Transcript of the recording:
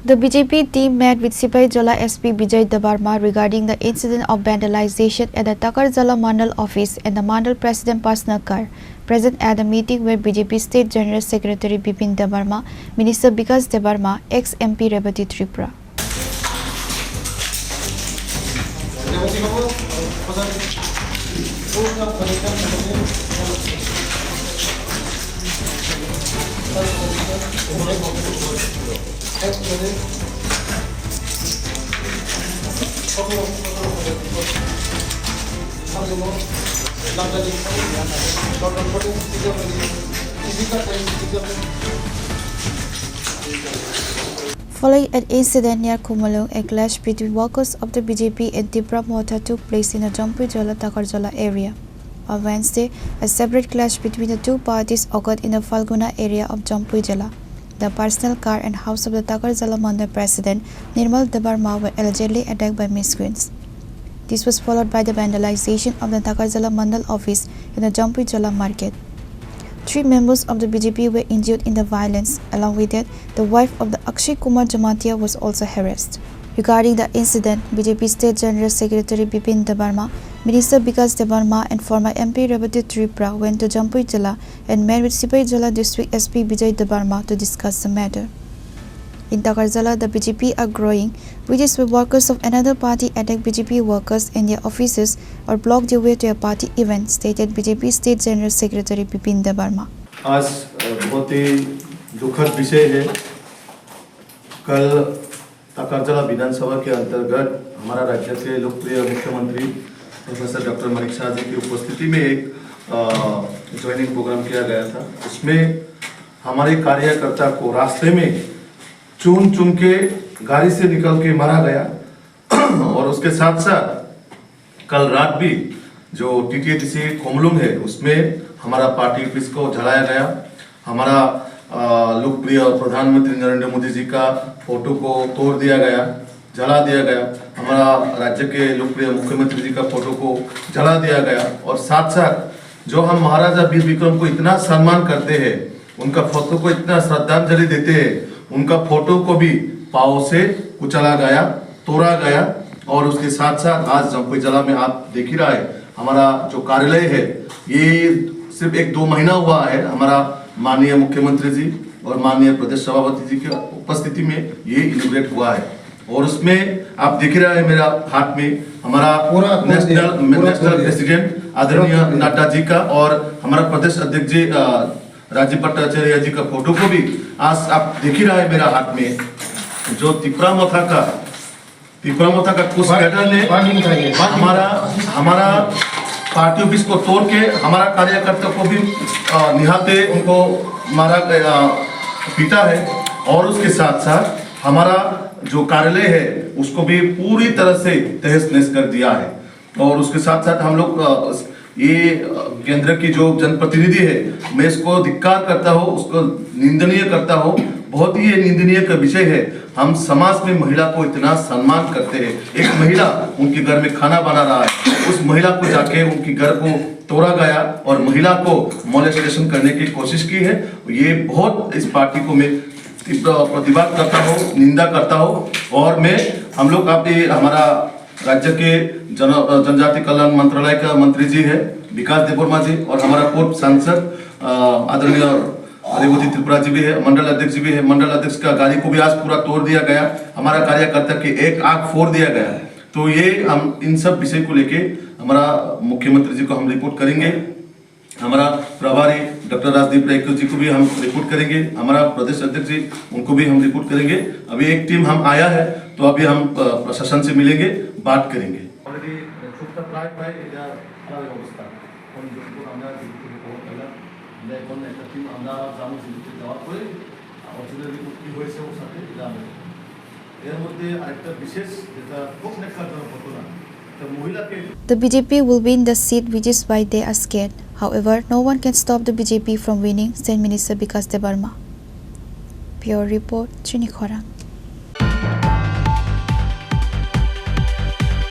The BJP team met with Sipaijala SP Bijay Debarma regarding the incident of vandalization at the Takarjala Mandal office and the Mandal President personal car. Present at the meeting were BJP State General Secretary Bipin Debarma, Minister Bikas Debarma, ex-MP Revati Tripura. Following an incident near Kumalung, a clash between workers of the BJP and Tripura Mortar took place in the Jampui-Jala Takarjala area. On Wednesday, a separate clash between the two parties occurred in the Falguna area of Jampui-Jala. The personal car and house of the Takarjala Mandal president, Nirmal Debarma, were allegedly attacked by miscreants. This was followed by the vandalization of the Takarjala Mandal office in the Jampui-Jala market. 3 members of the BJP were injured in the violence. Along with that, the wife of the Akshay Kumar Jamatia was also harassed. Regarding the incident, BJP State General Secretary Bipin Debarma, Minister Bikas Debarma and former MP Revati Tripura went to Jampui-Jala and met with Sipaijala District SP Bijay Debarma to discuss the matter. In Takarjala, the BJP are growing, which is where workers of another party attack BJP workers in their offices or block their way to a party event, stated BJP State General Secretary Bipin Debarma. आज बहुत ही दुखद विषय है। कल ताकरजला विधानसभा के अंतर्गत हमारा राज्य के लोकप्रिय मुख्यमंत्री प्रोफेसर डॉक्टर मानिक शाह जी की उपस्थिति में एक ज्वाइनिंग प्रोग्राम किया गया था। उसमें हमारे कार्यकर्ता को रास्ते में चुन के गाड़ी से निकल के मारा गया और उसके साथ साथ कल रात भी जो टीटीडीसी कोमलुंग है उसमें हमारा पार्टी ऑफिस को जलाया गया। हमारा लोकप्रिय प्रधानमंत्री नरेंद्र मोदी जी का फोटो को तोड़ दिया गया, जला दिया गया। हमारा राज्य के लोकप्रिय मुख्यमंत्री जी का फोटो को जला दिया गया और साथ साथ जो हम महाराजा वीर विक्रम को इतना सम्मान करते हैं, उनका फोटो को इतना श्रद्धांजलि देते हैं, उनका फोटो को भी पाँव से कुचला गया, तोड़ा गया। और उसके साथ साथ आज जम्पई-जला में आप देख ही रहा है, हमारा जो कार्यालय है ये सिर्फ 1-2 महीना हुआ है। हमारा माननीय मुख्यमंत्री जी और माननीय प्रदेश सभापति जी की उपस्थिति में ये इनॉग्रेट हुआ है और उसमें आप देख रहे हैं मेरा हाथ में हमारा नेशनल प्रेसिडेंट आदरणीय नड्डा जी का और हमारा प्रदेश अध्यक्ष जी राजीव भट्टाचार्य जी का फोटो को भी आज आप देख ही रहा है मेरा हाथ में। जो त्रिपुरा मोथा का कुछ कैडर ने हमारा पार्टी ऑफिस को तोड़ के हमारा कार्यकर्ता को भी निहाते उनको मारा गया, पीटा है और उसके साथ साथ हमारा जो कार्यालय है उसको भी पूरी तरह से तहस नहस कर दिया है। और उसके साथ साथ हम लोग ये केंद्र की जो जनप्रतिनिधि है, मैं इसको धिक्कार करता हूँ, उसको निंदनीय करता हूँ। बहुत ही ये निंदनीय का विषय है। हम समाज में महिला को इतना सम्मान करते हैं। एक महिला उनके घर में खाना बना रहा है, उस महिला को जाके उनके घर को तोड़ा गया और महिला को मोलेस्टेशन करने की कोशिश की है। ये बहुत इस पार्टी को मैं प्रतिवाद करता हूँ, निंदा करता हूँ। और मैं हम लोग हमारा राज्य के जनजाति कल्याण मंत्रालय का मंत्री जी है विकास देबवर्मा जी और हमारा पूर्व सांसद आदरणीय रेवती त्रिपुरा जी भी है, मंडल अध्यक्ष जी भी है। मंडल अध्यक्ष का गाड़ी को भी आज पूरा तोड़ दिया गया, हमारा कार्यकर्ता की एक आंख फोड़ दिया गया। तो ये हम इन सब विषय को लेके हमारा मुख्यमंत्री जी को हम रिपोर्ट करेंगे। हमारा प्रभारी डॉक्टर राजदीप रायकर जी को भी हम रिपोर्ट करेंगे, हमारा प्रदेश अध्यक्ष जी उनको भी हम रिपोर्ट करेंगे। अभी एक टीम हम आया है तो अभी हम प्रशासन से मिलेंगे, बात करेंगे। The BJP will win the seat, which is why they are scared. However, no one can stop the BJP from winning, said Minister Bikas Debarma. Pure Report, Chinikhorang.